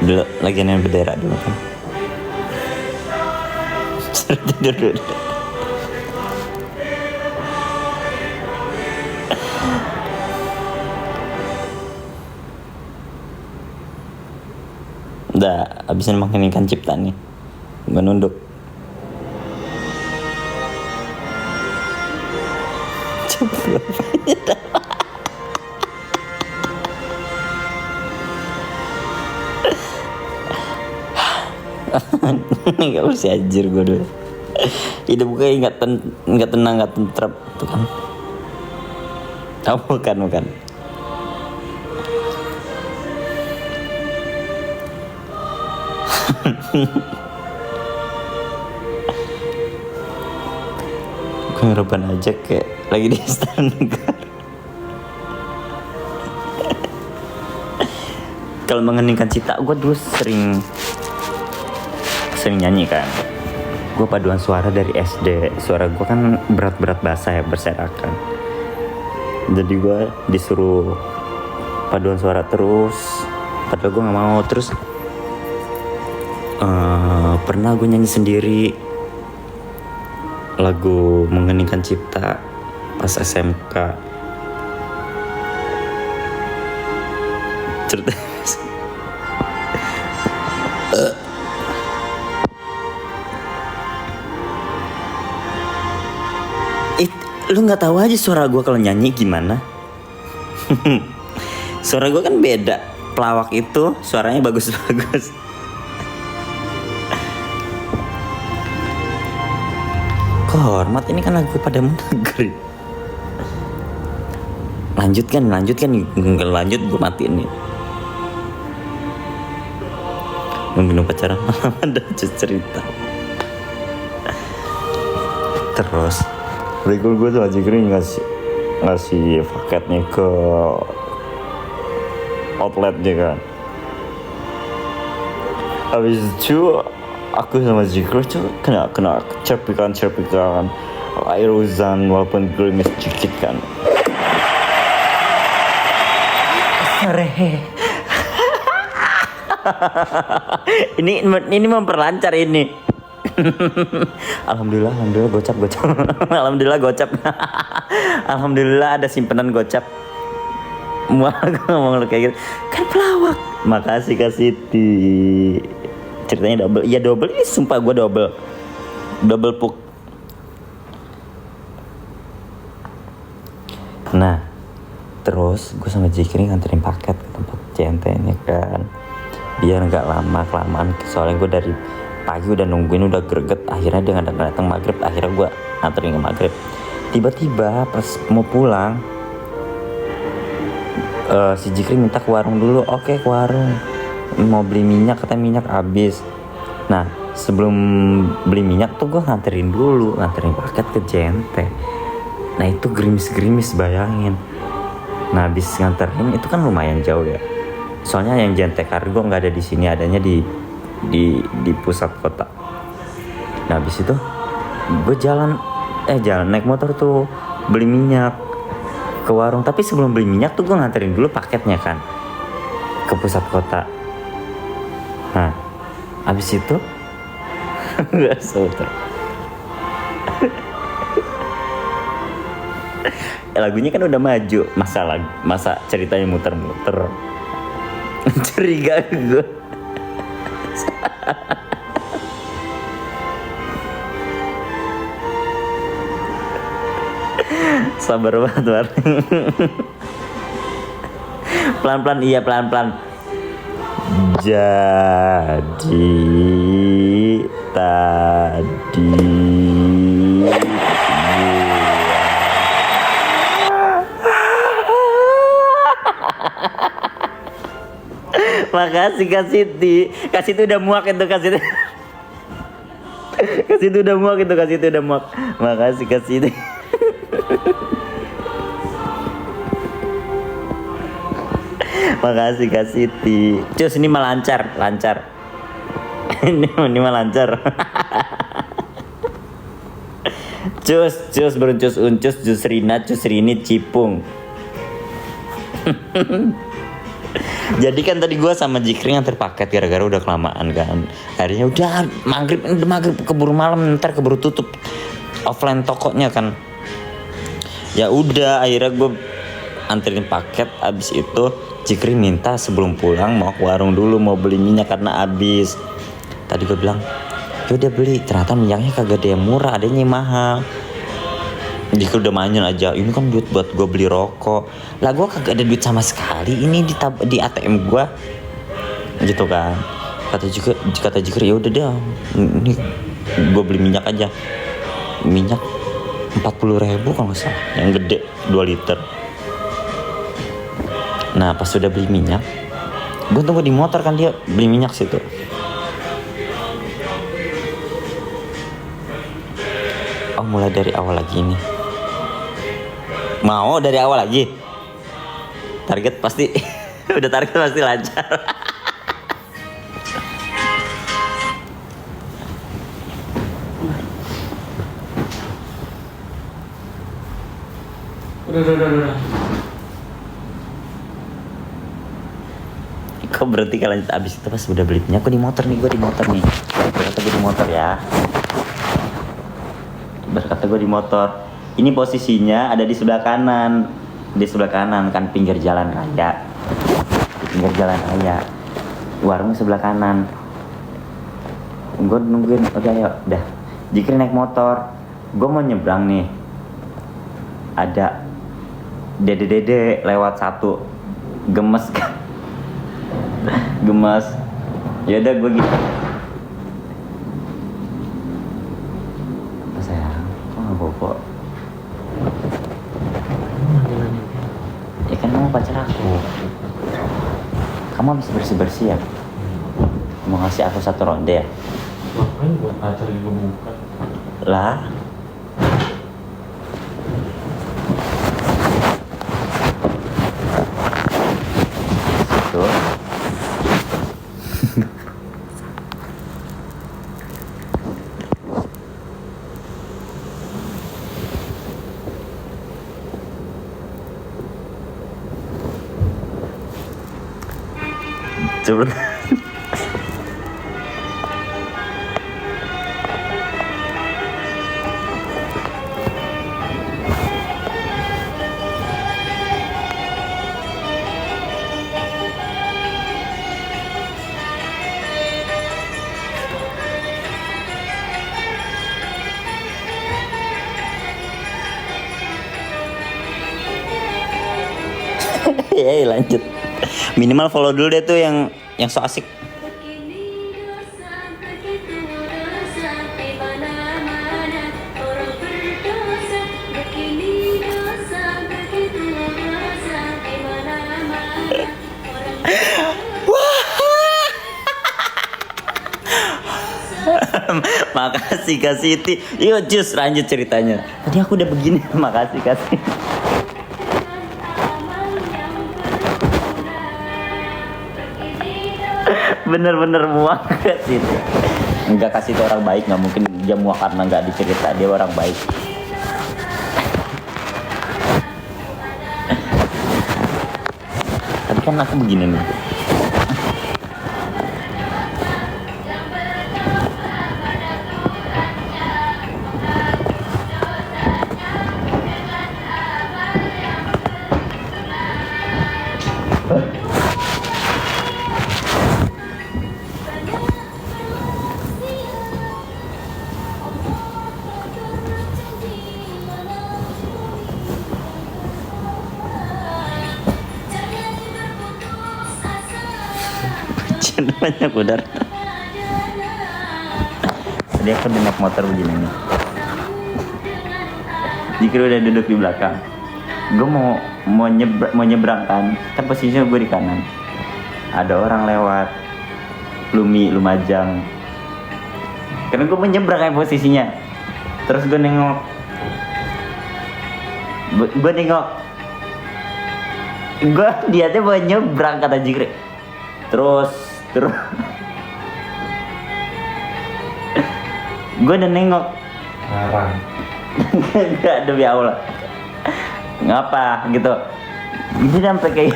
Dulu lagi main bendera dulu kan. Suruh tidur dulu. Udah abisin mengeningkan cipta nih. Menunduk. Gak usah anjir gue dulu. Hidup gue gak tenang, gak tentrem tuh kan. Bukan. Gue ngereban aja kayak lagi di istana negara. Kalau mengeningkan cita, gue dulu sering nyanyi kan. Gue paduan suara dari SD. Suara gue kan berat basah ya, berserakan. Jadi gue disuruh paduan suara terus. Padahal gue gak mau. Terus pernah gue nyanyi sendiri lagu mengeningkan cipta pas SMK. Cerita lu nggak tahu aja suara gue kalau nyanyi gimana. Suara gue kan beda. Pelawak itu suaranya bagus. Hormat, ini kan lagu pada negeri. Lanjut kan nggak lanjut gue matiin nih. Mungkin pacaran ada cerita. Terus berikut gue tuh aja kering ngasih paketnya ke outletnya kan. Habis itu aku sama Zikro tuh kena cerpikan air hujan walaupun gerimis dikit kan. Sore. ini memperlancar ini. Alhamdulillah gocap. Alhamdulillah ada simpanan gocap. Mual ngomong kayak gitu. Kan pelawak. Makasih Kak Siti. Ceritanya double. Iya double, ini sumpah gue double puk. Nah terus gue sama Jikri nganterin paket ke tempat CNT-nya kan, biar gak kelamaan. Soalnya gue dari pagi udah nungguin, udah greget. Akhirnya dia gak datang maghrib. Akhirnya gue nganterin ke maghrib. Tiba-tiba pas mau pulang, si Jikri minta ke warung dulu. Oke, ke warung, mau beli minyak, katanya minyak habis. Nah sebelum beli minyak tuh gue nganterin paket ke JNT. Nah itu gerimis bayangin. Nah habis nganterin itu kan lumayan jauh ya, soalnya yang JNT Kargo nggak ada di sini, adanya di pusat kota. Nah habis itu gue jalan naik motor tuh beli minyak ke warung. Tapi sebelum beli minyak tuh gue nganterin dulu paketnya kan ke pusat kota. Nah habis itu nggak sauter. Lagunya kan udah maju, masa ceritanya muter-muter. Curiga gue. Sabar banget. Pelan-pelan. Jadi tadi makasih Kak Siti udah muak itu Kak Siti. Makasih Kak Siti. Makasih Kak Siti. Cus ini mah lancar. ini mah lancar. Cus beruncus uncus, cus Rina, cus Rini, cipung. Jadi kan tadi gue sama Jikri nganter paket gara-gara udah kelamaan kan. Akhirnya udah maghrib keburu malam, ntar keburu tutup offline tokonya kan. Ya udah akhirnya gue anterin paket. Abis itu Jikri minta sebelum pulang mau ke warung dulu mau beli minyak karena habis. Tadi gue bilang yaudah beli, ternyata minyaknya kagak ada yang murah, adanya yang mahal. Jika udah manyun aja, ini kan duit buat gue beli rokok. Lah gue kagak ada duit sama sekali, ini di ATM gue, gitu kan. Kata Jikri ya udah deh, ini gue beli minyak aja. Minyak 40.000 kalau nggak salah, yang gede 2 liter. Nah pas sudah beli minyak, gue tunggu di motor kan dia beli minyak situ. Oh mulai dari awal lagi nih. Mau dari awal lagi. Target pasti udah target pasti lancar. Udah. Kok berhenti kalau lanjut abis itu pas udah beli minyak. Gue di motor nih. Berkata gue di motor ya. Berkata gue di motor. Ini posisinya ada di sebelah kanan. Di sebelah kanan kan pinggir jalan raya. Pinggir jalan raya. Warungnya sebelah kanan. Gue nungguin, udah yuk, udah. Jikri naik motor. Gue mau nyebrang nih. Ada dede lewat satu. Gemes kan. Gemes. Ya udah gue gitu. Apa sayang? Kok nggak bobo? Ya kan kamu pacar aku. Kamu habis bersih ya? Mau ngasih aku 1 ronde ya? Ngapain buat pacar juga bukan? Lah. Tuh. Coba. Ya lanjut. Minimal follow dulu deh tuh yang so asik. Makasih Kak Siti. Yuk Jus lanjut ceritanya. Tadi aku udah begini. Makasih Kak Siti. Bener-bener muak Kak Siti. Enggak, kasih itu orang baik, nggak mungkin dia muak karena nggak dicerita, dia orang baik. Tapi kan aku begini nih. Banyak udar. Tadi aku naik motor begini nih. Jikri udah duduk di belakang. Gue mau nyebrang kan posisinya gue di kanan. Ada orang lewat. Lumajang. Karena gue mau nyebrang kayak posisinya. Terus gue nengok. Dia tuh mau nyebrang kata Jikri. Terus gue udah nengok. Ngarang. Enggak, demi Allah. Ngapa gitu. Ini sampai kayak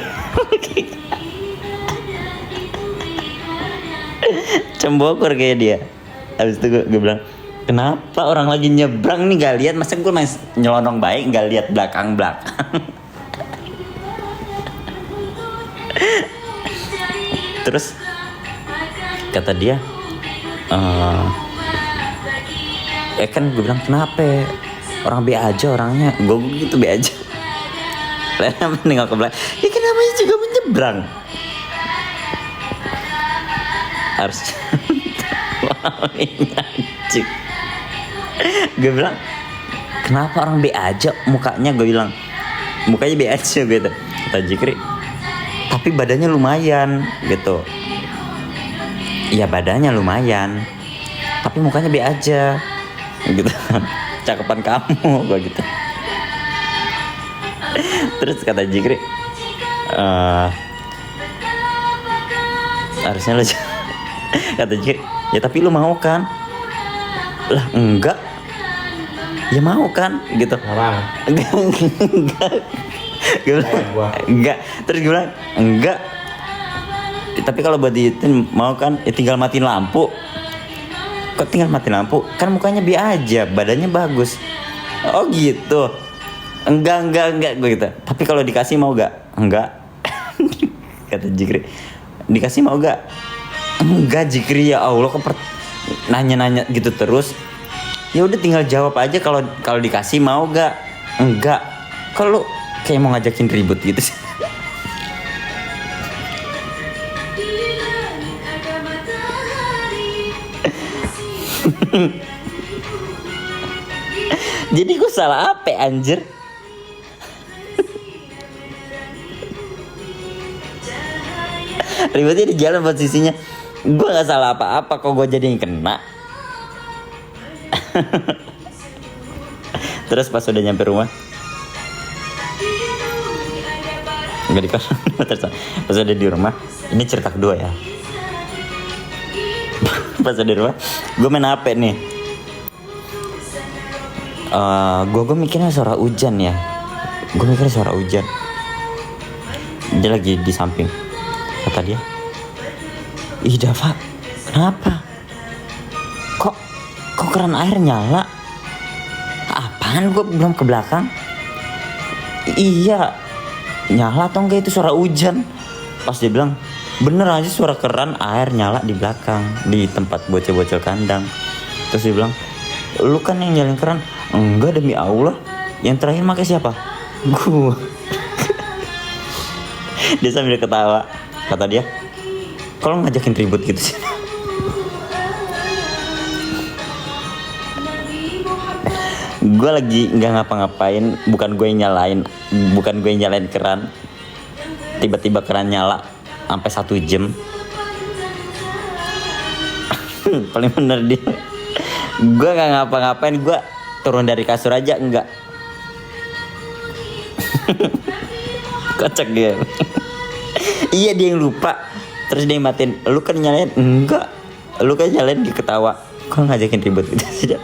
Cembokor kayak dia. Habis itu gue bilang, kenapa orang lagi nyebrang nih gak lihat? Masa gue masih nyelonong baik gak lihat belakang. Terus kata dia, kan gue bilang kenapa? Orang B aja orangnya. Gue gitu B aja. Lalu menengok ke belakang. Ya kan namanya juga menyeberang. Harus anjing. Gue bilang kenapa orang B aja mukanya? Gue bilang mukanya B aja gitu. Kata Jikri, tapi badannya lumayan gitu. Iya badannya lumayan, tapi mukanya B aja gitu. Cakepan kamu gue gitu. Terus kata Jikri, harusnya lo kata Jikri, ya tapi lu mau kan? Lah enggak. Ya mau kan gitu. Ngarang. Enggak. Gue bilang enggak. Terus gue bilang enggak. Tapi kalau buat diitin mau kan? Ya tinggal matiin lampu. Kok tinggal matiin lampu? Kan mukanya B aja, badannya bagus. Oh gitu. Enggak gue gitu. Tapi kalau dikasih mau gak? Enggak. Kata Jikri, dikasih mau gak? Enggak Jikri, ya Allah, kok nanya-nanya gitu terus. Ya udah tinggal jawab aja kalau dikasih mau gak? Enggak. Kalau kayak mau ngajakin ribut gitu sih. Jadi gue salah apa anjir? Ribetnya di jalan posisinya. Gue gak salah apa-apa, kok gue jadi yang kena. Terus pas udah nyampe rumah, nggak di kosan. Pas udah di rumah, ini cerita kedua ya. Pas udah di rumah, gue main HP nih. Gue mikirnya suara hujan ya. Gue mikirnya suara hujan. Dia lagi di samping. Kata dia, ih Dava, kenapa? Kok keran air nyala? Apaan? Gue belum ke belakang. Iya, nyala atau enggak itu suara hujan? Pas dia bilang, bener aja suara keran air nyala di belakang, di tempat bocil-bocil kandang. Terus dia bilang, lu kan yang nyalain keran. Enggak, demi Allah. Yang terakhir pakai siapa? Gue. Dia sambil ketawa. Kata dia, kalau ngajakin ribut gitu sih. Gue lagi nggak ngapa-ngapain, bukan gue yang nyalain keran. Tiba-tiba keran nyala sampai 1 jam. Paling bener dia. Gue nggak ngapa-ngapain, gue turun dari kasur aja enggak. Kocak dia. Iya dia yang lupa. Terus dia yang matiin. Lu kan nyalain? Enggak. Lu kan nyalain, dia ketawa. Kok ngajakin ribut gitu sih?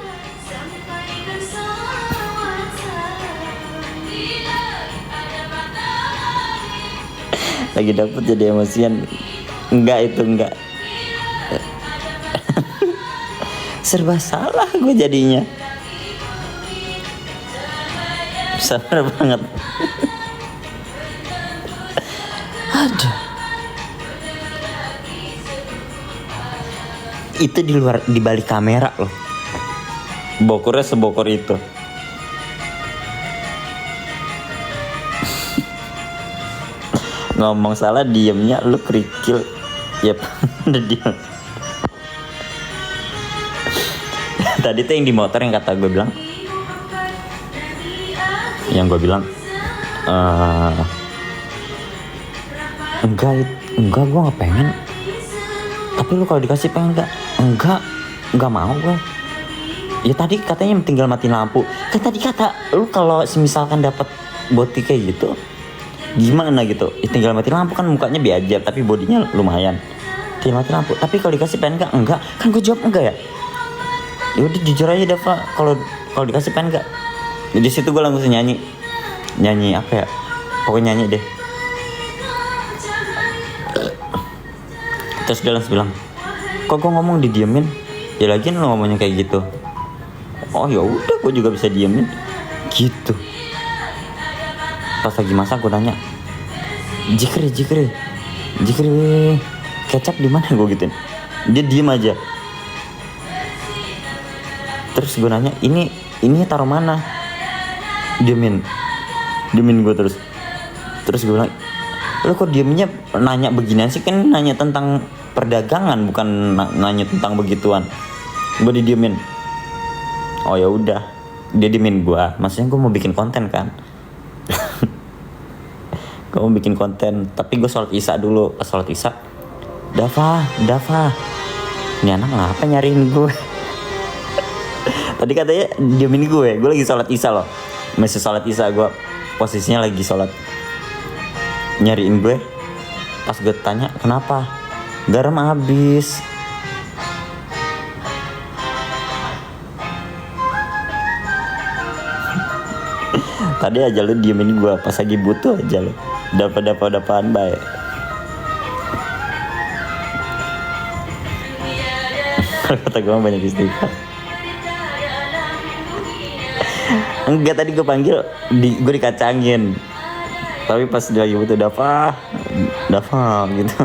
Lagi dapet jadi emosian. Enggak. Serba salah gue jadinya. Sabar banget. Aduh. Itu di balik kamera loh. Bokornya sebokor itu. Ngomong salah diemnya lu kerikil. Yep, udah diem. Tadi tuh yang di motor yang kata gue bilang. Yang gue bilang enggak gue gak pengen. Tapi lu kalau dikasih pengen gak? Enggak mau gue. Ya tadi katanya tinggal matiin lampu. Kan tadi kata lu kalau misalkan dapat boti kayak gitu gimana gitu, ya tinggal matiin lampu, kan mukanya biasa tapi bodinya lumayan. Tinggal matiin lampu. Tapi kalau dikasih pengen gak? Enggak. Kan gue jawab enggak ya. Ya udah jujur aja Dava, kalau dikasih pengen gak? Di situ gue langsung nyanyi apa ya? Pokoknya nyanyi deh. Terus dia langsung bilang, kok gue ngomong didiemin, ya lagian lo ngomongnya kayak gitu. Oh ya udah, gue juga bisa diemin gitu. Pas lagi masak gue nanya, Jikri kecap di mana, gue gituin. Dia diem aja. Terus gue nanya, ini taruh mana? Diemin gue terus gue bilang, lo kok diemnya nanya beginian sih, kan nanya tentang perdagangan bukan nanya tentang begituan. Gue didiemin. Oh ya udah, dia diemin gue. Maksudnya gue mau bikin konten kan. Gue mau bikin konten, tapi gue sholat isya dulu. Pas sholat isya, Dafa, ini anak ngapa nyariin gue? Tadi katanya diemin gue lagi sholat isya loh. Masih sholat isya, gue posisinya lagi sholat. Nyariin gue. Pas gue tanya, kenapa? Garam habis. Tadi aja lu diemin gue, pas lagi butuh aja lu. Dapat-dapaan baik. Kata gue banyak istighfar. Enggak, tadi gue panggil, gue dikacangin. Tapi pas dia lagi butuh, Dafa gitu.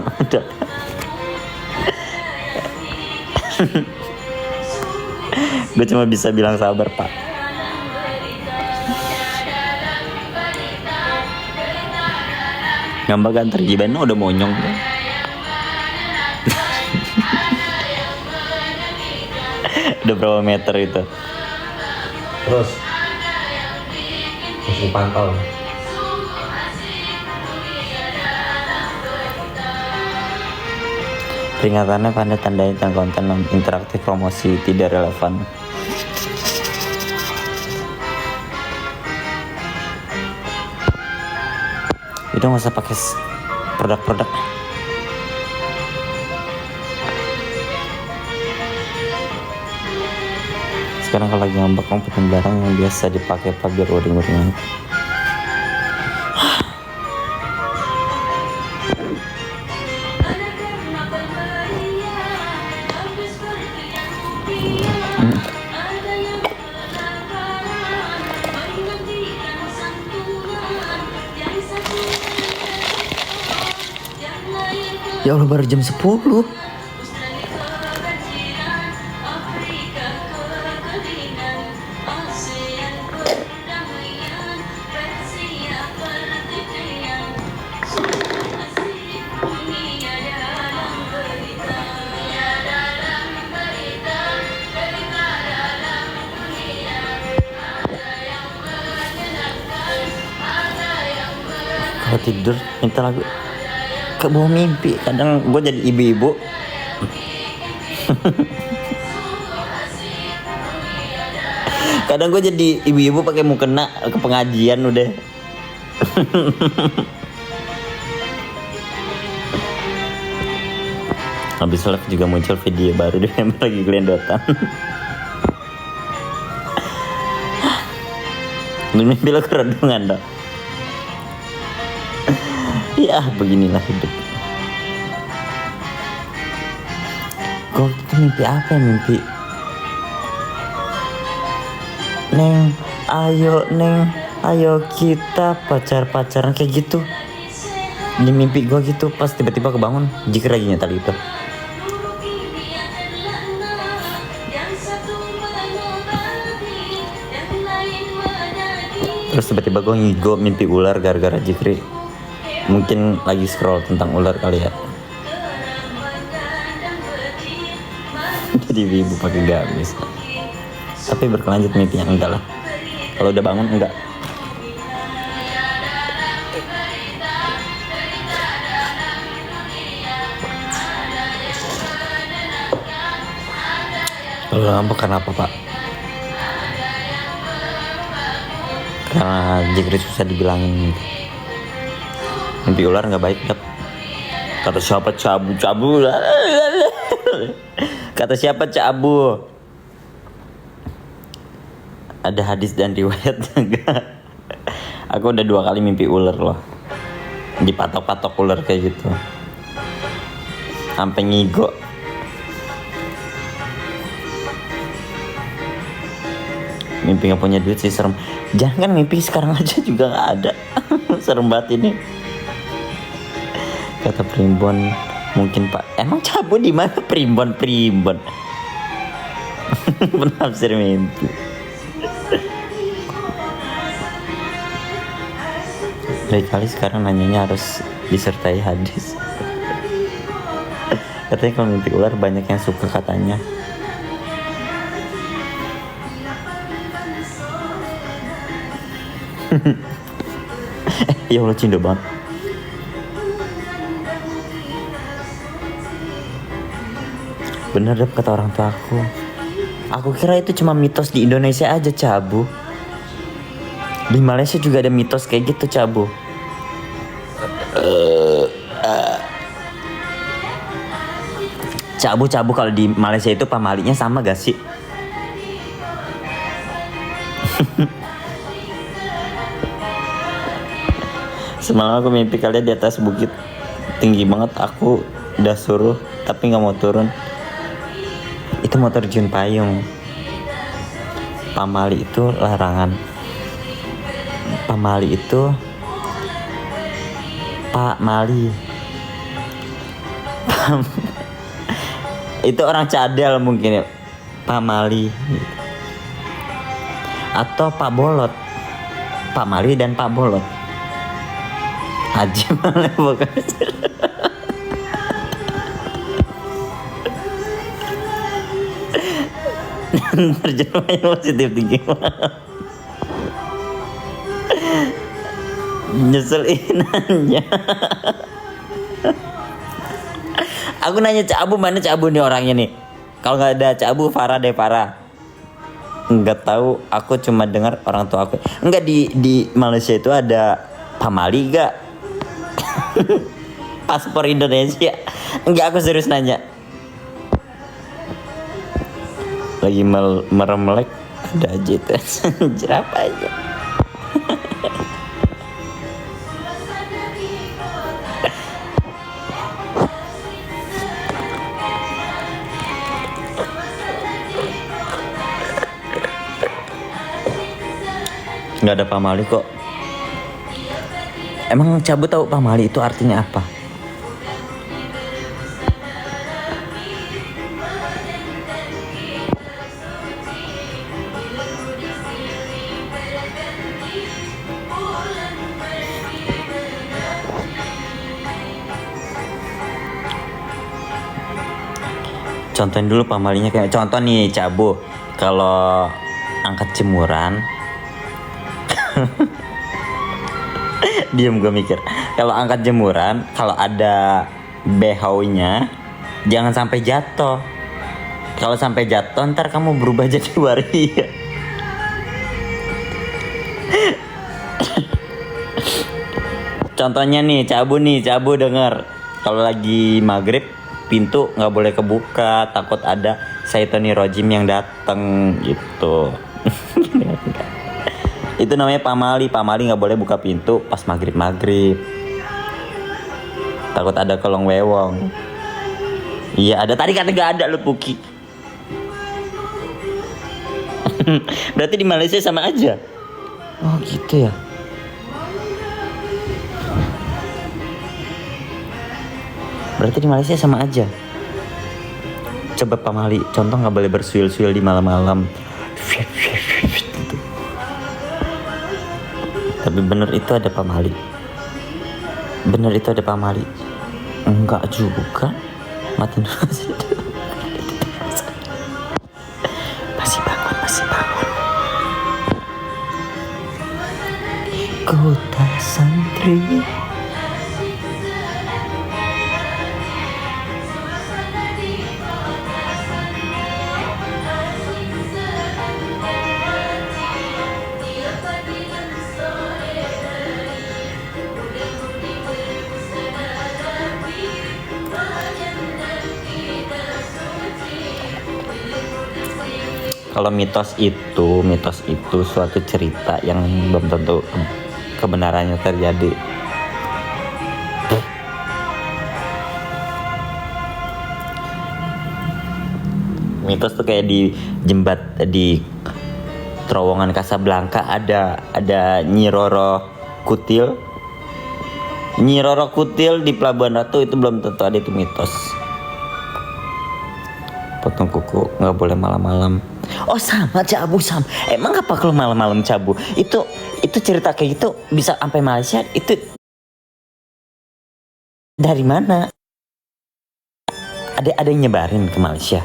Gue cuma bisa bilang sabar pak. Ngambek kan tergiban udah monyong. Udah berapa meter itu? Terus masih pantau. Peringatannya pada tandai tentang konten interaktif promosi tidak relevan. Itu nggak usah pakai produk-produk. Sekarang kalau lagi ngambek ngumpetin barang yang biasa dipakai biar uring-uringan. Ya Allah, baru jam 10. Kalau tidur minta lagu ke bawah mimpi. Kadang gue jadi ibu-ibu. Kadang gue jadi ibu-ibu pakai mukena ke pengajian udah. Habis live juga muncul video baru deh lagi gelendotan. Mimpi lo kerudungan dong. Ya beginilah hidup. Kok itu mimpi apa ya, mimpi Neng, ayo kita pacaran kayak gitu. Di mimpi gue gitu, pas tiba-tiba kebangun jika lagi nyetel itu. Terus tiba-tiba gue ngigo mimpi ular gara-gara Jikri. Mungkin lagi scroll tentang ular kali ya. Jadi ibu pakai gamis. Tapi berkelanjut mimpinya enggak lah. Kalau udah bangun enggak. Kalau ngambek karena apa pak? Karena Jikri susah dibilangin. Mimpi ular nggak baik dap. Kata siapa cabu. Kata siapa cabu. Ada hadis dan riwayat enggak? Aku udah 2 kali mimpi ular loh. Dipatok-patok ular kayak gitu. Sampai ngigo. Mimpi nggak punya duit sih serem. Jangan kan mimpi sekarang aja juga nggak ada. Serem banget ini. Kata primbon, mungkin Pak. Emang Cabu di mana primbon? Penafsir mimpi. Dari kali sekarang nanyanya harus disertai hadis. Katanya kalau mimpi ular banyak yang suka katanya. Ya Allah, cindo banget. Bener deh kata orang tua aku. Aku kira itu cuma mitos di Indonesia aja, Cabu. Di Malaysia juga ada mitos kayak gitu, Cabu. Cabu kalau di Malaysia itu pamalinya sama gak sih? Semalam aku mimpi kalian di atas bukit tinggi banget. Aku udah suruh tapi nggak mau turun. Itu mau terjun payung. Pamali itu larangan. Pamali itu Pak Mali. Itu orang cadel mungkin ya. Pak Mali atau Pak Bolot. Pak Mali dan Pak Bolot. Haji malah bukan. Terjemahnya positif tinggi. Nyeselin aja. Aku nanya Cabu, mana Cabu nih orangnya nih? Kalau nggak ada Cabu, Farah deh, Farah. Nggak tahu, aku cuma dengar orang tua aku. Enggak, di Malaysia itu ada pamali gak? Paspor Indonesia. Enggak, aku serius nanya. Lagi meremelek ada aja itu. Jerap aja. Nggak ada pamali kok. Emang Cabu tahu pamali itu artinya apa? Contohin dulu pamalinya kayak contoh nih Cabu. Kalau angkat jemuran diem gue mikir. Kalau angkat jemuran, kalau ada behaunya, jangan sampai jatuh. Kalau sampai jatuh, ntar kamu berubah jadi waria. Contohnya nih, Cabu denger. Kalau lagi maghrib, pintu nggak boleh kebuka, takut ada Saitoni Rojim yang dateng gitu. Itu namanya pamali nggak boleh buka pintu pas maghrib. Takut ada kolong wewong. Iya ada, tadi kata gak ada lu Puki. Berarti di Malaysia sama aja. Oh gitu ya. Berarti di Malaysia sama aja. Coba pamali, contoh nggak boleh bersuil-suil di malam-malam. Tapi bener itu ada pamali. Enggak juga. Matiin dulu. Masih bangun. Kota santri. Kalau mitos itu suatu cerita yang belum tentu kebenarannya terjadi. Mitos tuh kayak di terowongan Casablanca ada Nyi Roro Kutil. Nyi Roro Kutil di Pelabuhan Ratu itu belum tentu ada, itu mitos. Potong kuku nggak boleh malam-malam. Oh sama cabu sama. Emang apa kalau malam-malam cabu? Itu cerita kayak gitu bisa sampai Malaysia. Itu dari mana? Ada yang nyebarin ke Malaysia?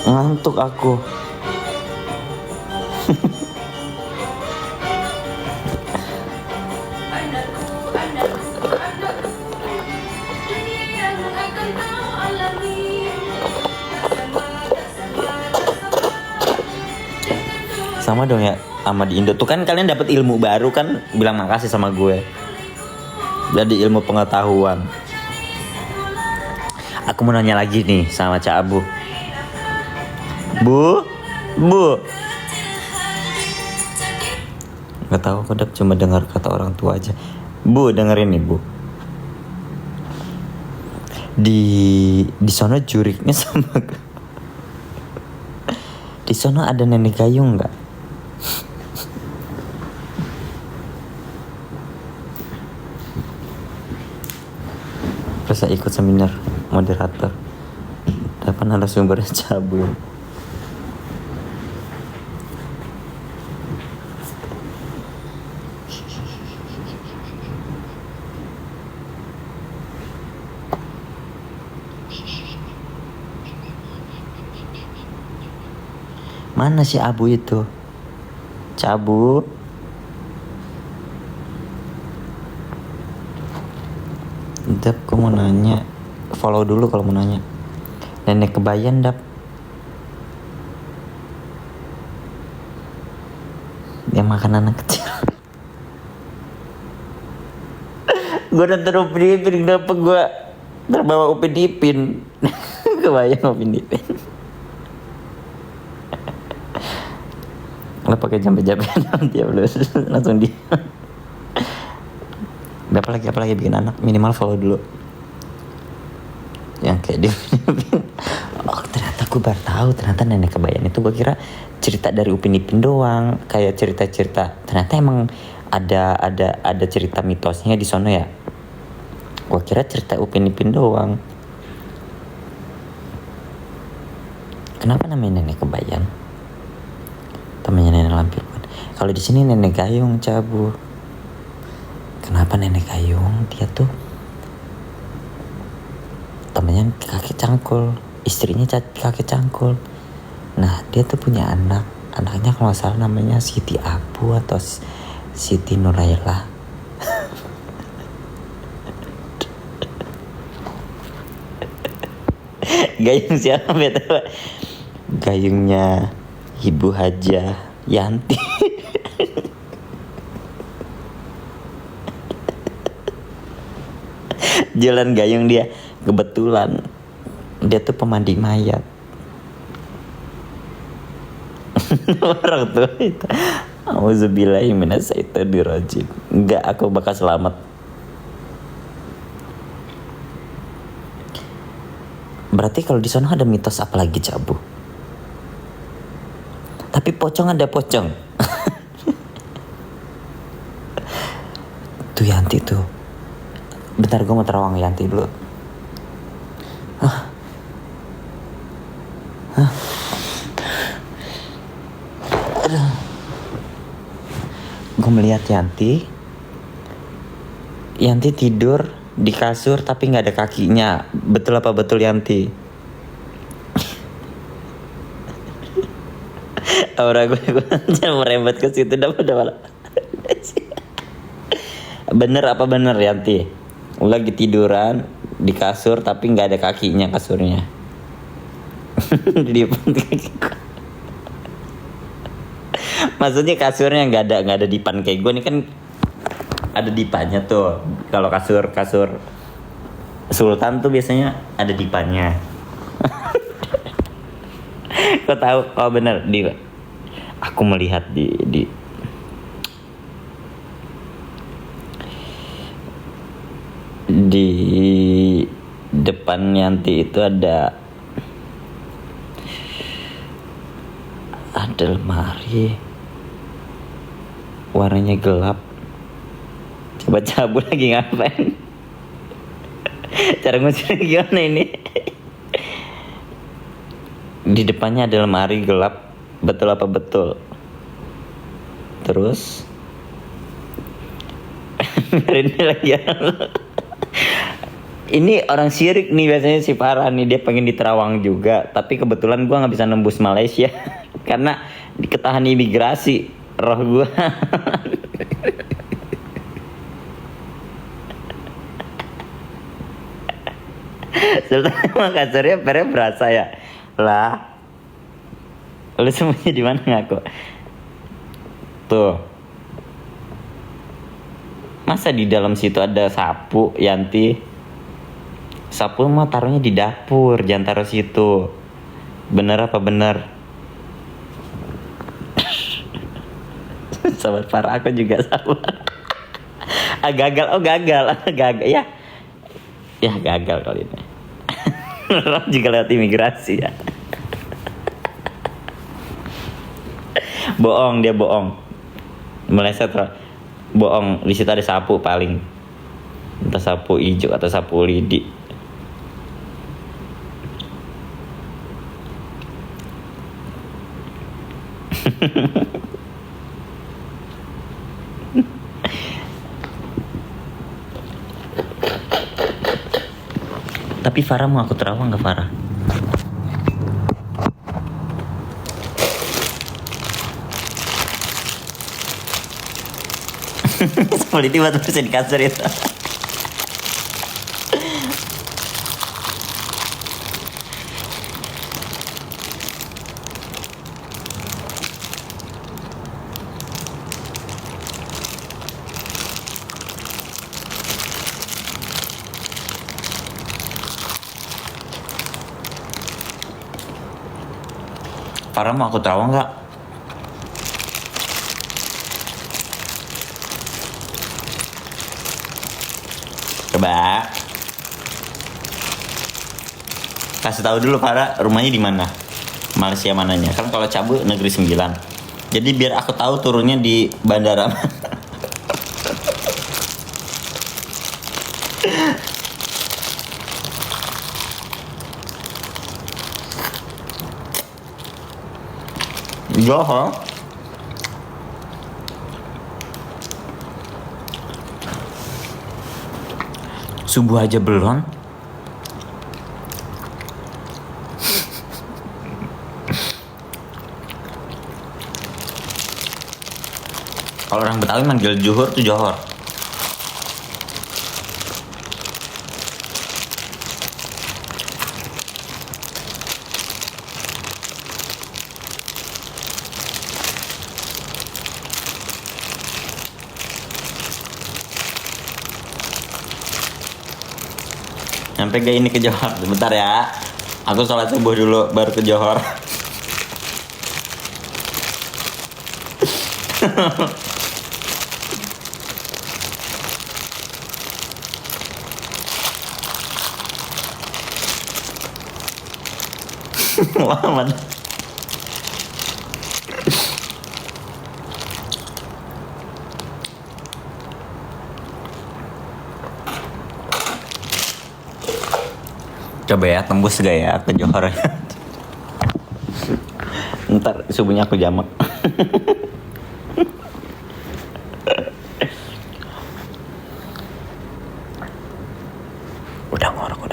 Ngantuk aku. Sama dong ya sama di Indo tuh kan, kalian dapat ilmu baru kan, bilang makasih sama gue. Jadi ilmu pengetahuan. Aku mau nanya lagi nih sama Cak Abu. Bu. Gak tahu, aku cuma dengar kata orang tua aja. Bu, dengerin nih Bu. Di sono juriknya sama. Di sono ada nenek gayung nggak? Terus ikut seminar moderator. Dapat narasumbernya Cabu. Mana si Abu itu? Cabu. Dap, aku mau nanya. Follow dulu kalau mau nanya. Nenek kebayan, Dap. Dia makan anak kecil. Gue udah Upin Ipin, kenapa gue terbawa Upin Ipin? Kebayang Upin Ipin. Lo pakai jampe-jampe nanti ya, langsung dia. Apalagi bikin anak, minimal follow dulu. Yang kayak dia. Oh ternyata gue baru tahu, ternyata nenek kebayan itu gue kira cerita dari Upin Ipin doang, kayak cerita-cerita. Ternyata emang ada cerita mitosnya di sono ya. Gue kira cerita Upin Ipin doang. Kenapa namanya nenek kebayan? Temannya nenek lampir. Kalau di sini nenek gayung, Cabu. Kenapa nenek gayung? Dia tuh temennya kakek cangkul, istrinya kakek cangkul. Nah dia tuh punya anaknya kalau nggak salah namanya Siti Abu atau Siti Nuraila. Gayung siapa betul? Gayungnya Ibu Hajah Yanti. Jalan gayung dia, kebetulan dia tuh pemandi mayat. Orang tua itu, auzubillahi minasyaitonirrajim. Enggak, aku bakal selamat. Berarti kalau di sana ada mitos apa lagi, Cabu? Tapi pocong ada pocong. Tuh Yanti tuh. Bentar, gue mau terawang Yanti dulu. Aduh. Gue melihat Yanti tidur di kasur tapi nggak ada kakinya. Betul apa betul Yanti? Aura gue jangan merembet ke situ, udah malah. Bener apa bener Yanti? Lagi tiduran di kasur tapi nggak ada kakinya kasurnya. Maksudnya kasurnya nggak ada dipan kayak gue nih kan, ada dipannya tuh. Kalau kasur Sultan tuh biasanya ada dipannya. Kau tahu? Oh bener, aku melihat di Di depan Yanti itu ada lemari warnanya gelap. Coba cabut lagi ngapain? Cara ngusirnya gimana ini? Di depannya ada lemari gelap. Betul apa betul? Terus ini lagi ya. Ini orang syirik nih biasanya si Farah nih, dia pengen di Terawang juga, tapi kebetulan gua nggak bisa nembus Malaysia karena diketahan imigrasi roh gua. Sultan Makassarnya pernya berasa ya lah. Lu semuanya di mana ngaku? Tuh. Masa di dalam situ ada sapu, Yanti? Sapu mah taruhnya di dapur, jangan taruh situ. Bener apa bener? Sahabat Farah, aku juga sabar. Gagal, gagal ya. Ya gagal kali ini. Orang juga lewat imigrasi ya. Bohong, dia bohong. Meleset bohong. Di situ ada sapu paling. Entah sapu hijau atau sapu lidi. Tapi Farah mau aku Terawang gak Farah? Seperti buat bersih di kasur itu. Farah mau aku Terawang gak? Coba kasih tahu dulu Farah rumahnya di mana, Malaysia mananya. Kan kalau cabut Negeri 9. Jadi biar aku tahu turunnya di bandara. Johor. Subuh aja belum. Kalau orang Betawi manggil Johor tuh Johor. Sampai gak ini ke Johor, sebentar ya. Aku sholat subuh dulu baru ke Johor. Muhammad. Coba ya, tembus gak ya ke Johor. Ntar subuhnya aku jamak. Udah ngorok.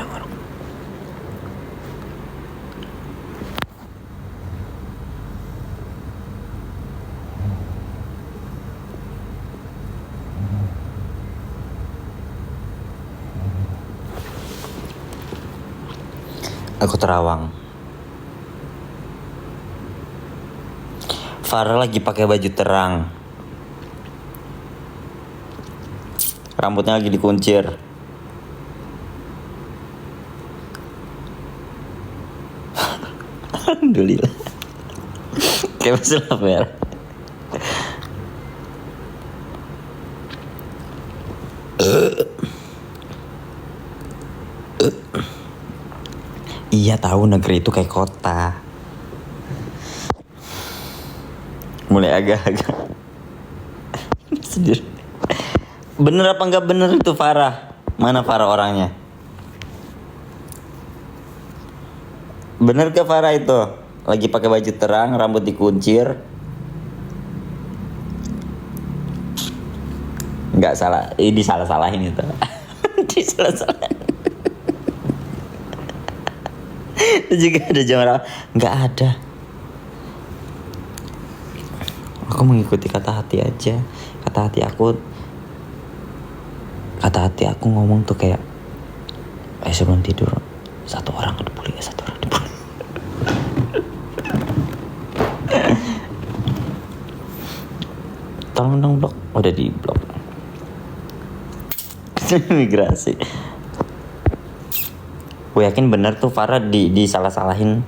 Aku Terawang. Farah lagi pakai baju terang. Rambutnya lagi dikuncir. Alhamdulillah. Kayak masalah Fer. Iya tahu negeri itu kayak kota. Mulai agak-agak sendiri. Bener apa nggak bener itu Farah? Mana Farah orangnya? Bener ke Farah itu? Lagi pakai baju terang, rambut dikuncir. Nggak salah, ini salah-salahin itu. Disalah-salahin. Juga ada jam berapa? Nggak ada. Aku mengikuti kata hati aja. Kata hati aku ngomong tuh kayak, sebelum tidur satu orang dibully. Tolong dong blok. Udah di blok. Migrasi. Gue yakin bener tuh Farah disalah-salahin.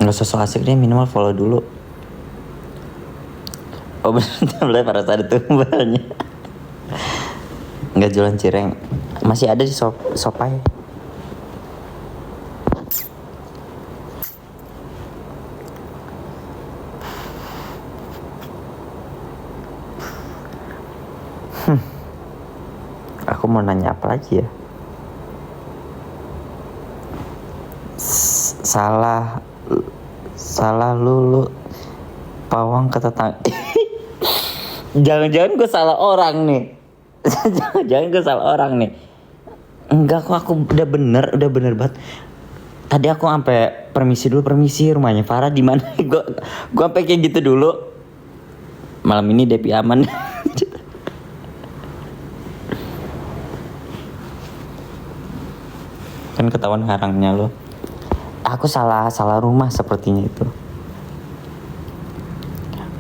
Nggak usah so asik deh, minimal follow dulu. Oh bener, pada saat itu tumbalnya. Nggak jualan cireng. Masih ada di Sopai. Aku mau nanya apa lagi ya? Salah lu pawang ke tetangga. Jangan-jangan gue salah orang nih. Jangan-jangan gue salah orang nih. Enggak kok, aku udah bener banget. Tadi aku sampai permisi rumahnya Farah di mana? Gue sampai kayak gitu dulu. Malam ini Depi aman. Kan ketahuan harangnya lo. Aku salah rumah sepertinya itu.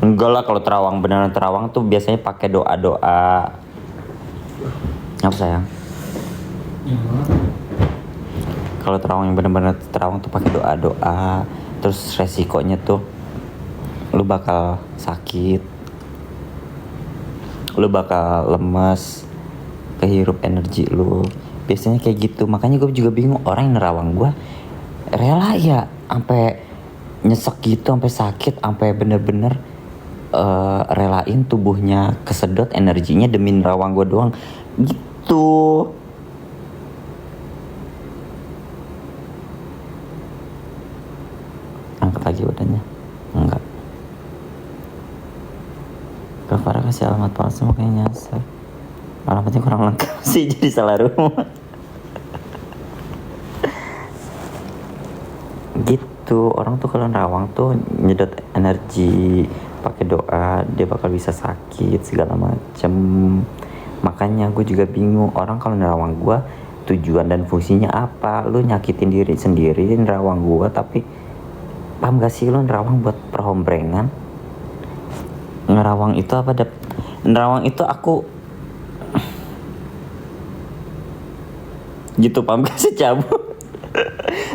Enggak lah, kalau terawang beneran terawang tuh biasanya pakai doa. Apa sayang? Kalau terawang yang bener-bener terawang tuh pakai doa. Terus resikonya tuh lu bakal sakit, lu bakal lemes, kehirup energi lu. Biasanya kayak gitu. Makanya gue juga bingung orang yang nerawang gue rela ya sampai nyesek gitu, sampai sakit, sampai bener-bener relain tubuhnya kesedot energinya demi nerawang gue doang gitu. Angkat lagi udahnya. Enggak. Ke Farah kasih alamat palsu makanya nyasar. Alamatnya kurang lengkap sih, jadi salah rumah. Gitu, orang tuh kalau nerawang tuh nyedot energi pakai doa, dia bakal bisa sakit segala macem. Makanya gue juga bingung orang kalau nerawang gue tujuan dan fungsinya apa. Lu nyakitin diri sendiri nerawang gue, tapi paham gak sih lu nerawang buat perhombrengan? Nerawang itu apa? Nerawang itu aku gitu, paham gak sih Cabu?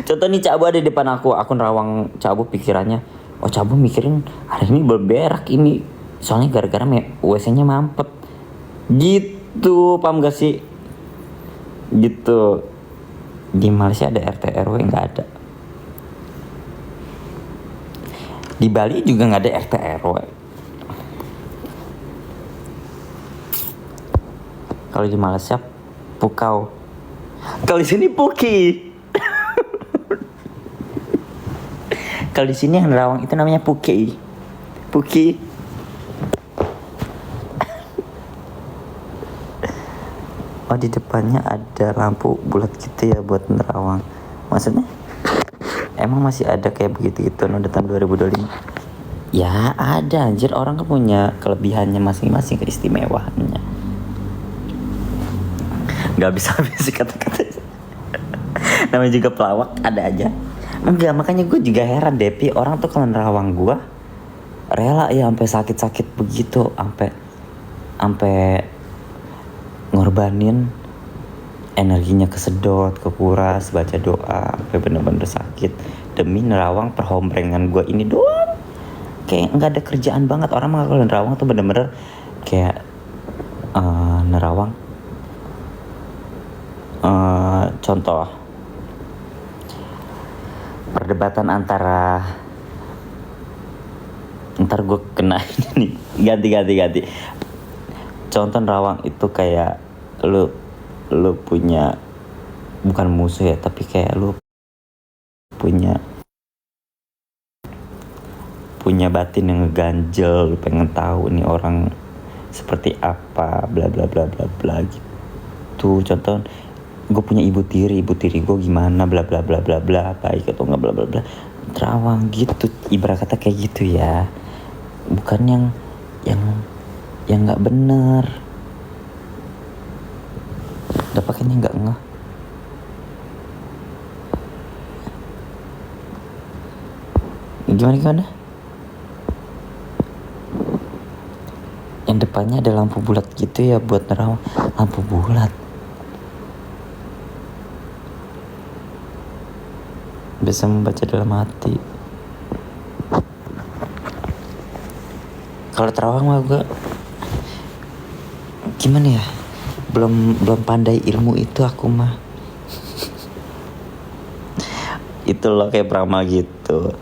Contoh nih Cabu ada di depan aku nerawang Cabu, pikirannya Cabu mikirin hari ini berberak ini soalnya gara-gara WC-nya mampet gitu, paham gak sih? Gitu. Di Malaysia ada RT RW nggak ada. Di Bali juga nggak ada RT RW. Kalau di Malaysia Pukau. Kalau di sini Puki. Kalau di sini yang nerawang itu namanya Puki. Oh, di depannya ada lampu bulat gitu ya buat nerawang. Maksudnya emang masih ada kayak begitu-gitu udah tahun 2025? Ya ada anjir, orang kan punya kelebihannya masing-masing, keistimewaannya. Gak bisa habis kata-kata. Namanya juga pelawak, ada aja. Enggak, makanya gue juga heran Depi, orang tuh kalau nerawang gue rela ya sampai sakit-sakit begitu, sampai sampai ngorbanin energinya kesedot, kekuras, baca doa, sampai bener-bener sakit demi nerawang perhombrengan gue ini doang. Kayak nggak ada kerjaan banget. Orang mah kalau nerawang tuh bener-bener kayak nerawang. Contoh perdebatan antara, ntar gue kena ini ganti. Contoh nerawang itu kayak lu punya, bukan musuh ya, tapi kayak lu punya batin yang ngeganjel, lu pengen tahu nih orang seperti apa, bla bla bla bla bla gitu. Contoh gue punya ibu tiri gue gimana, bla bla bla bla bla, baik atau enggak, bla bla bla. Terawang gitu, ibarat kata kayak gitu ya, bukan yang nggak bener. Udah pakainya nggak ngeh. Gimana? Yang depannya ada lampu bulat gitu ya buat nerawang. Lampu bulat. Bisa membaca dalam hati. Kalau terawang mah gue gimana ya? Belum pandai ilmu itu aku mah. Itu loh kayak peramal gitu.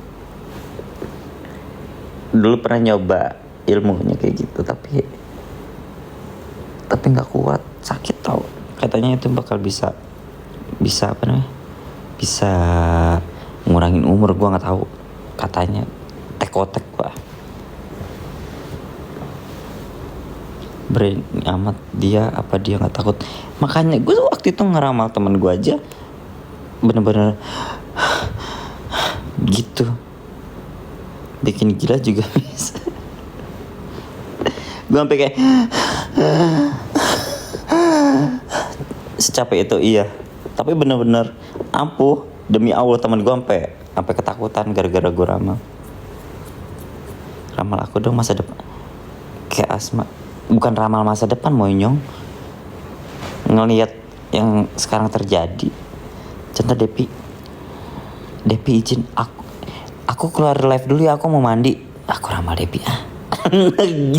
Dulu pernah nyoba ilmunya kayak gitu, tapi nggak kuat, sakit tau. Katanya itu bakal bisa apa namanya? Bisa ngurangin umur, gua nggak tahu. Katanya tekotek gua. Berani amat dia, apa dia nggak takut? Makanya gue waktu itu ngeramal teman gue aja bener-bener gitu, bikin gila juga bisa. Gue sampai kayak secapek itu, iya. Tapi bener-bener ampuh, demi Allah. Teman gue sampai ketakutan gara-gara gue ramal aku dong masa depan. Kayak Asma, bukan ramal masa depan, monyong, ngelihat yang sekarang terjadi. Contoh Depi izin aku keluar live dulu ya, aku mau mandi. Aku ramal Depi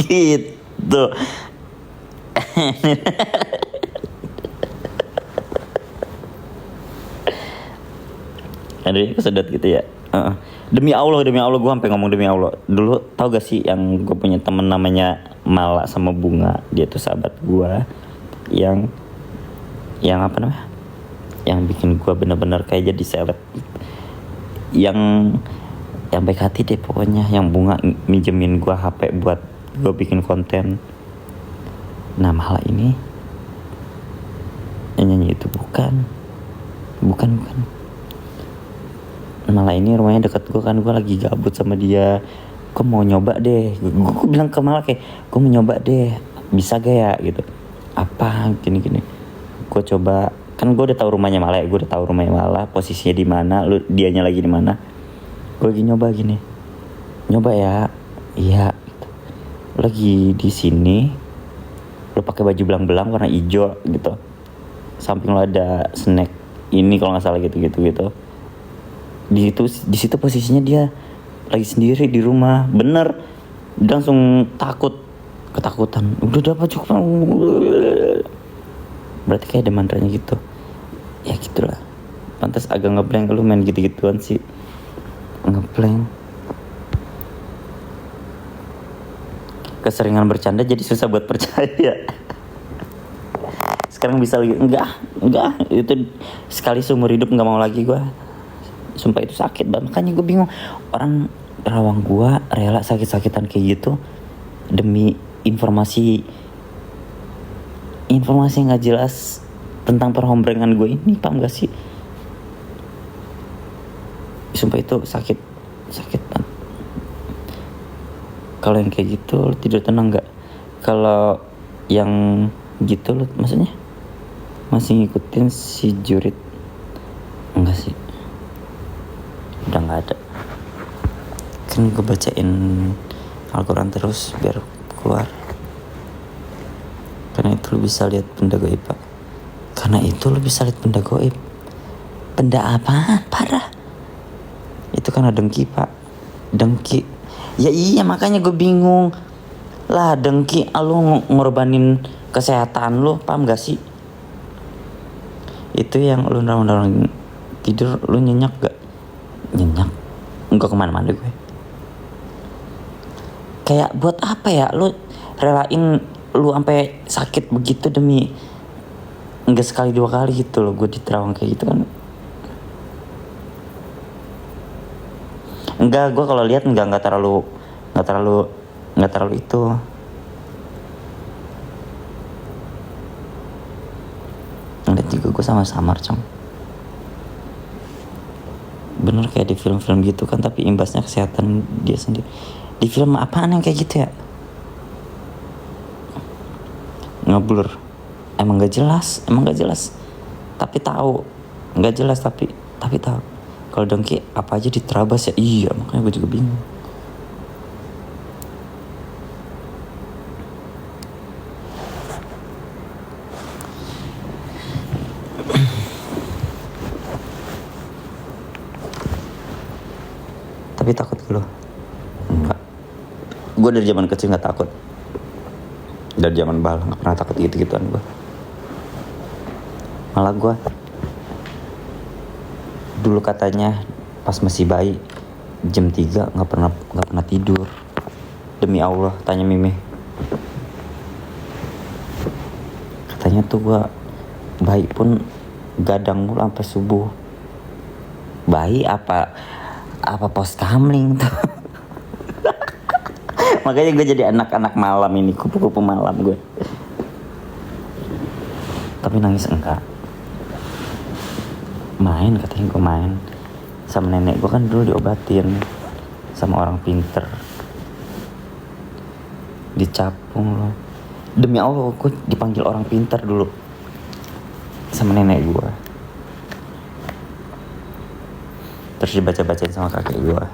gitu. Ada yang kesedot gitu ya. Demi Allah gue sampai ngomong demi Allah. Dulu tau gak sih yang gue punya temen namanya Mala sama Bunga. Dia tuh sahabat gue yang apa namanya, yang bikin gue bener-bener kayak jadi seleb, yang baik hati deh pokoknya. Yang Bunga minjemin gue HP buat gue bikin konten. Nah Mala ini yang nyanyi itu bukan. Malah ini rumahnya deket gue kan, gue lagi gabut sama dia. Gue mau nyoba deh, gue bilang ke Malah kayak gue mau nyoba deh, bisa gak ya gitu. Apa gini gue coba, kan gue udah tahu rumahnya Malah, posisinya di mana, dianya lagi di mana. Gue lagi nyoba ya, iya gitu. Lagi di sini lo pakai baju belang-belang warna hijau gitu, samping lo ada snack ini kalau nggak salah gitu. Di situ posisinya dia lagi sendiri di rumah, bener. Dia langsung ketakutan. Udah dapat cukup, berarti kayak ada mantranya gitu ya, gitulah. Pantas agak ngeblank. Lu main gitu-gituan sih, ngeblank. Keseringan bercanda jadi susah buat percaya. Sekarang bisa lagi, enggak, itu sekali seumur hidup nggak mau lagi gue. Sumpah itu sakit banget. Makanya gue bingung, orang rawang gue rela sakit-sakitan kayak gitu demi informasi yang gak jelas tentang perhombrengan gue ini, paham gak sih? Sumpah itu sakit banget. Kalau yang kayak gitu lo tidur tenang gak? Kalau yang gitu lo maksudnya masih ngikutin si jurit? Enggak sih, udah nggak ada. Kan gue bacain Al-Quran terus biar keluar. Karena itu lu bisa lihat benda gaib, Pak. Karena itu lu bisa lihat benda gaib. Benda apaan? Parah. Itu karena dengki, Pak. Dengki. Ya iya, makanya gue bingung. Lah dengki, lu ngorbanin kesehatan lu, paham gak sih? Itu yang lu narang tidur, lu nyenyak gak? Nyenyak. Enggak kemana-mana gue. Kayak buat apa ya lu relain lu sampai sakit begitu demi enggak sekali dua kali gitu loh gue diterawang kayak gitu kan. Enggak, gue kalau lihat enggak terlalu itu. Ngeliat juga gue sama-samar, Cong. Bener kayak di film-film gitu kan, tapi imbasnya kesehatan dia sendiri. Di film apaan yang kayak gitu ya? Ngeblur. Emang gak jelas. Tapi tahu. Gak jelas tapi tahu. Kalau dengki apa aja diterabas ya. Iya, makanya gue juga bingung. Tapi takut lo? Enggak. Gue dari zaman kecil nggak takut. Dari zaman bal nggak pernah takut gitu-gituan gue. Malah gue dulu katanya pas masih bayi jam 3 nggak pernah tidur. Demi Allah, tanya Mimi. Katanya tuh gue bayi pun gadang mulu sampai subuh. Bayi apa pos kamling tuh. Makanya gue jadi anak-anak malam ini, kupu-kupu malam gue. Tapi nangis enggak. Main, katanya gue main sama nenek gue kan dulu diobatin sama orang pinter. Dicapung loh. Demi Allah gue dipanggil orang pinter dulu sama nenek gue. Terus dibaca-bacain sama kakek gue.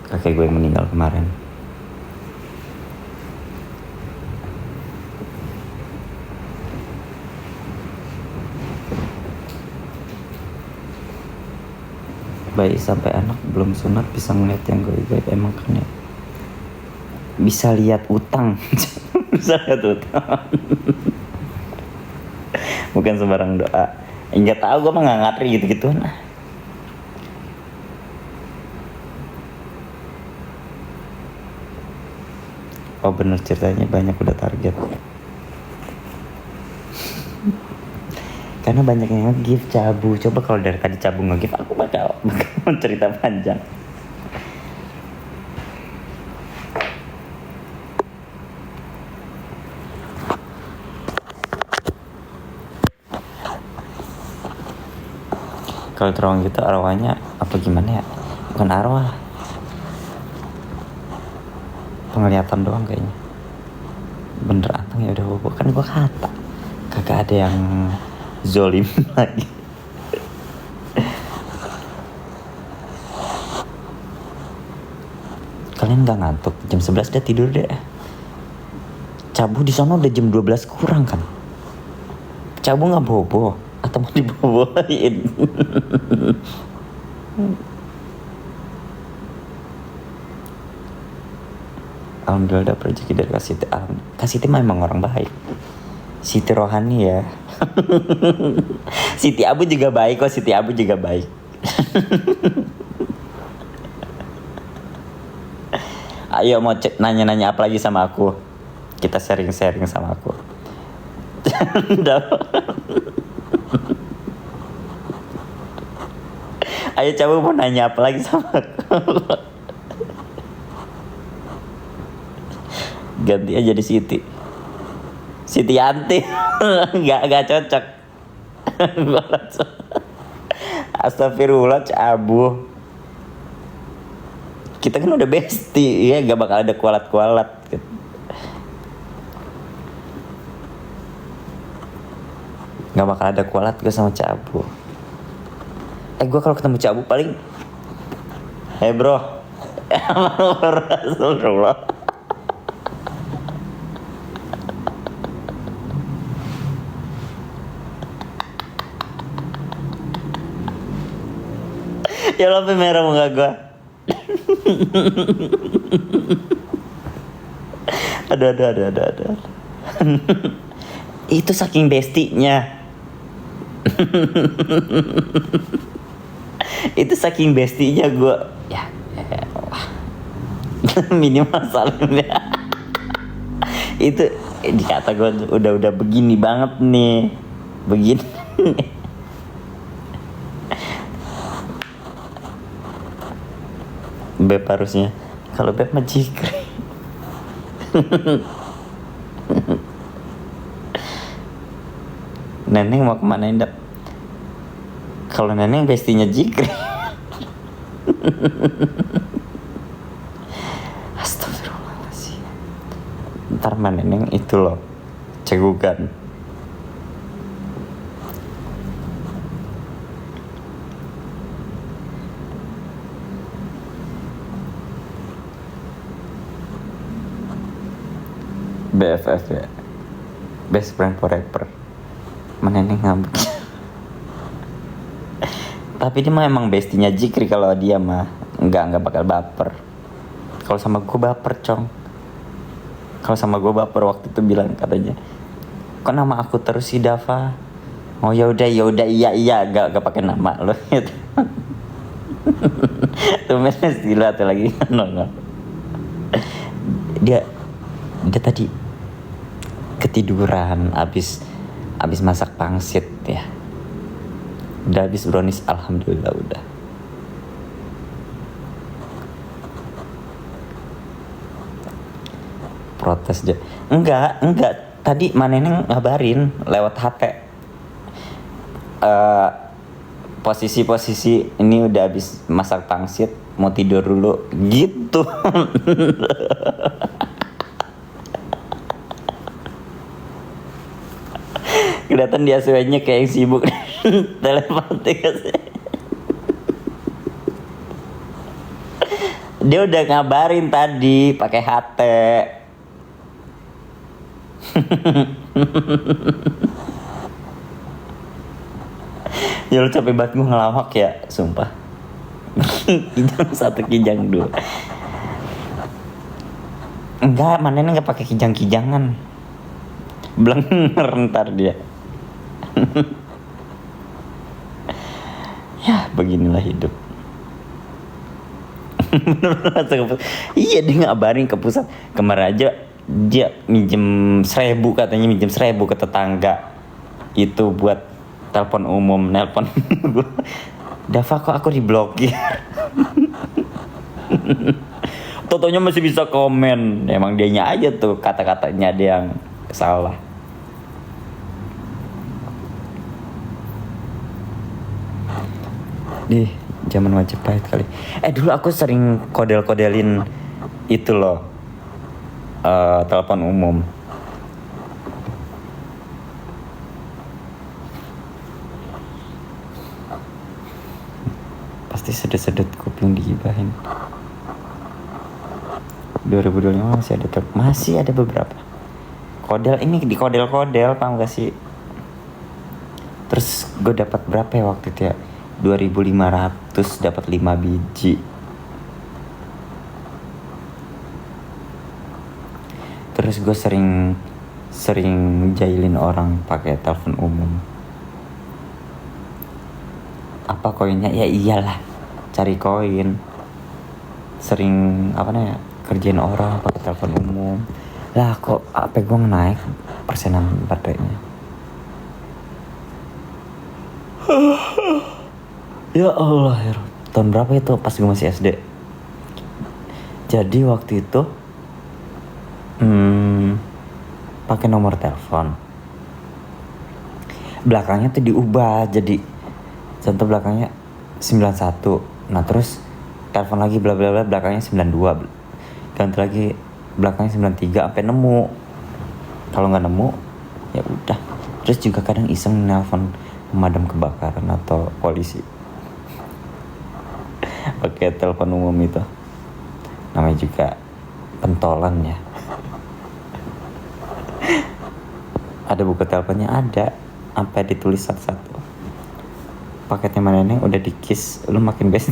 Kakek gue yang meninggal kemarin. Bayi sampai anak belum sunat bisa ngeliat yang gaib-gaib. Emang kan ya bisa lihat utang. Bisa lihat utang. Bukan sembarang doa. Enggak tahu, gue mah nggak ngatri gitu-gituan. Oh bener ceritanya banyak udah target. Karena banyak yang nge-give Cabu. Coba kalau dari tadi Cabu nge-give, aku bakal cerita panjang. Kalau terawang gitu arwahnya apa gimana ya? Bukan arwah, penglihatan doang kayaknya. Bener anteng ya udah bobo. Kan gua kata kagak ada yang zolim lagi. Kalian gak ngantuk? Jam 11 udah tidur deh. Cabu di sana udah jam 12 kurang kan? Cabu gak bobo? Atau mau diboboin? Alhamdulillah dapet rezeki dari Kak Siti. Kak Siti memang orang baik. Siti rohani ya. Siti Abu juga baik kok. Siti Abu juga baik. Ayo mau nanya-nanya apa lagi sama aku? Kita sharing-sharing sama aku. Ayo coba mau nanya apa lagi sama aku? Ganti aja di Siti. Siti Yanti. Gak cocok. Astagfirullah Cabu. Kita kan udah bestie, ya gak bakal ada kualat-kualat gitu. Gak bakal ada kualat gue sama Cabu. Gue kalau ketemu Cabu paling, hey bro, Rasulullah. Ya Allah, sampai merah muka gue. Aduh. Itu saking bestinya. Itu saking bestinya gue. Ya Allah. Minimal salimnya. Itu dikata gue udah begini banget nih. Begini. Beb harusnya. Kalau Beb mah jikri. Neneng mau kemana Indap? Kalau Neneng bestinya jikri. Astagfirullahaladzim. Ntar mah Neneng itu loh, cegukan. BFF ya, best friend forever. Meneneng ngambek. Tapi dia mah emang bestinya jikri. Kalau dia mah nggak bakal baper. Kalau sama gue baper cong. Kalau sama gue baper waktu itu bilang katanya, kok nama aku terus si Dava? Oh yaudah iya gak pakai nama lo gitu. Tuh menes gila tuh lagi no. Dia tadi ketiduran abis masak pangsit ya. Udah habis brownies, alhamdulillah udah. Protes dia. Enggak. Tadi Maneneng ngabarin lewat HP. Posisi ini udah habis masak pangsit, mau tidur dulu gitu. Kelihatan dia suanya kayak yang sibuk telepatik sih. Dia udah ngabarin tadi pakai HT. Ya lu capek banget gue ngelawak ya, sumpah. Kijang 1, kijang 2. Enggak, mana ini nggak pakai kijang-kijangan. Blenger ntar dia. Ya beginilah hidup. Iya, dia ngabarin ke pusat. Kemarin aja dia minjem 1.000 katanya, minjem 1.000 ke tetangga. Itu buat telepon umum, nelpon gue. Dava kok aku diblokir. Totonya masih bisa komen. Emang dianya aja tuh kata-katanya ada yang salah. Di zaman Majapahit kali. Dulu aku sering kodel-kodelin itu loh, telepon umum. Pasti sedut-sedut kuping digibahin. 2025 masih ada beberapa kodel. Ini di kodel-kodel, paham gak sih? Terus gue dapat berapa ya waktu itu ya? 2.500 dapat 5 biji. Terus gue sering jailin orang pakai telepon umum. Apa koinnya? Ya iyalah, cari koin. Sering kerjain orang pakai telepon umum. Lah kok HP gue naik persenan baterainya. Ya Allah, ya tahun berapa itu? Pas gue masih SD. Jadi waktu itu pakai nomor telepon. Belakangnya tuh diubah jadi contoh belakangnya 91. Nah terus telepon lagi bla bla bla belakangnya 92. Ganti lagi belakangnya 93 sampai nemu. Kalau nggak nemu ya udah. Terus juga kadang iseng nelpon pemadam kebakaran atau polisi. Pakai telepon umum itu. Namanya juga pentolan ya. Ada buku teleponnya, ada sampai ditulis satu-satu. paketnya mana Neneng udah di kiss, lu makin best.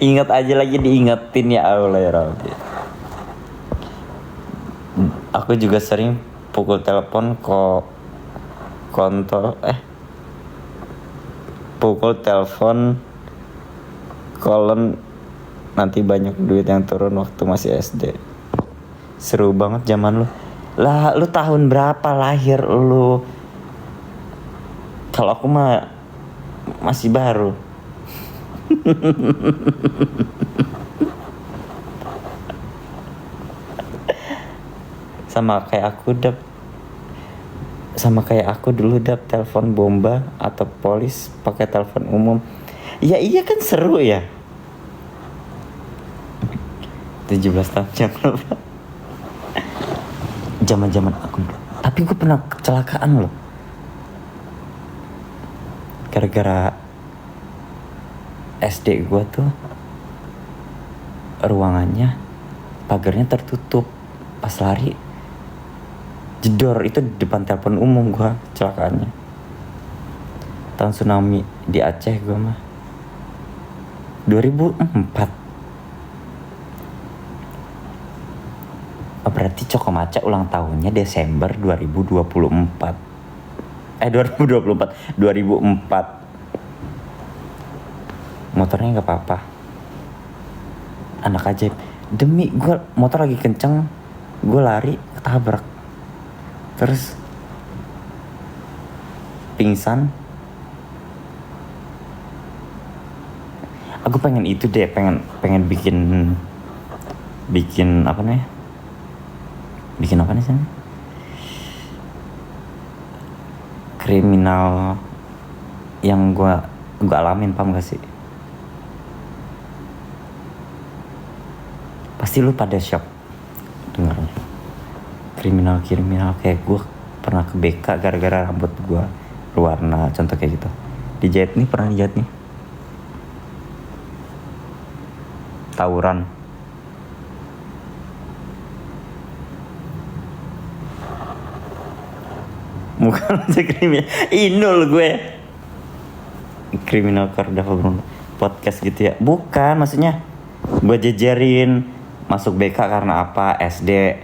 Ingat aja lagi diingetin, ya Allah ya Rabbi. Aku juga sering pukul telepon pukul telepon kolon nanti banyak duit yang turun waktu masih SD. Seru banget zaman lu. Lah lu tahun berapa lahir lu? Kalau aku mah masih baru. Sama kayak aku dulu telepon bomba atau polis pakai telepon umum. Ya iya kan seru ya. 17 tahun yang lalu. Zaman aku. Tapi gue pernah kecelakaan loh. Gara-gara SD gue tuh ruangannya pagarnya tertutup. Pas lari jedor, itu di depan telepon umum gue kecelakaannya. Tahun tsunami di Aceh gue mah 2004. Berarti Cokomaca ulang tahunnya Desember 2024. 2004. Motornya nggak apa-apa. Anak ajaib. Demi gue motor lagi kenceng, gue lari ketabrak. Terus pingsan. Aku pengen itu deh, pengen bikin apa nih? Bikin apa nih sana? Kriminal yang gue alamin, paham gak sih? Pasti lu pada shock dengarnya. Kriminal kayak gue pernah ke BK gara-gara rambut gue berwarna, contoh kayak gitu. Dijahit nih, pernah dijahit nih. Tawuran. Bukan aja kriminal. Inul gue. Kriminal Cordova Bruno. Podcast gitu ya. Bukan, maksudnya gue jejerin masuk BK karena apa? SD